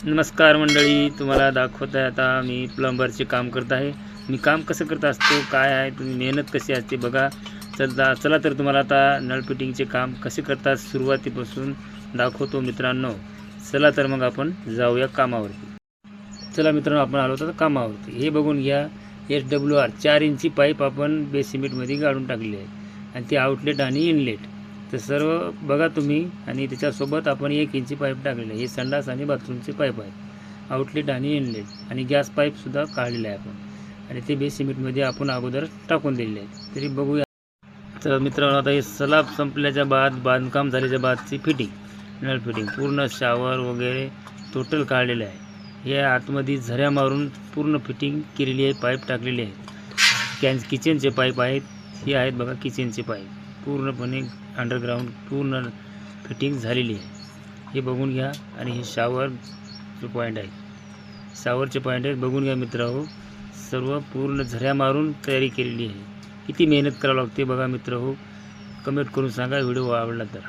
नमस्कार मंडळी, तुम्हाला दाखवत आहे आता मी प्लंबरचे काम करत आहे। मी काम कसं करत असतो, काय आहे, तुम्ही मेहनत कशी असते बघा। चला तर तुम्हाला आता नळ फिटिंगचे काम कसे करतात सुरुवातीपासून दाखवतो मित्रांनो। चला तर मग आपण जाऊया कामावरती। चला मित्रांनो, आपण आलो तर कामावरती। हे बघून घ्या, SWR 4 इंची पाईप आपण बेस सिमेंटमध्ये गाडून टाकली आहे आणि ती आउटलेट आणि इनलेट तर सर्व बघा तुम्ही। आणि त्याच्यासोबत आपण 1 इंची पाईप टाकलेले आहे। हे संडास आणि बाथरूमचे पाईप आहेत, आउटलेट आणि इनलेट। आणि गॅस पाईपसुद्धा काढलेला आहे आपण आणि ते बेस सिमेंटमध्ये आपण अगोदर टाकून दिलेले आहे। तरी बघूया। तर मित्रांनो, आता हे स्लॅब संपल्याच्या बाद, बांधकाम झाल्याच्या बादची फिटिंग, नळ फिटिंग पूर्ण शॉवर वगैरे टोटल काढलेलं आहे। हे आतमध्ये झऱ्या मारून पूर्ण फिटिंग केलेली आहे, पाईप टाकलेले आहेत। किचनचे पाईप आहेत, हे आहेत बघा किचनचे पाईप, पूर्णपणे अंडरग्राऊंड पूर्ण फिटिंग झालेली आहे। हे बघून घ्या। आणि हे शॉवरचे पॉईंट आहेत, शॉवरचे पॉईंट आहेत, बघून घ्या मित्रांनो। सर्व पूर्ण झऱ्या मारून तयारी केलेली आहे। किती मेहनत करावं लागते बघा मित्रांनो, कमेंट करून सांगा व्हिडिओ आवडला तर।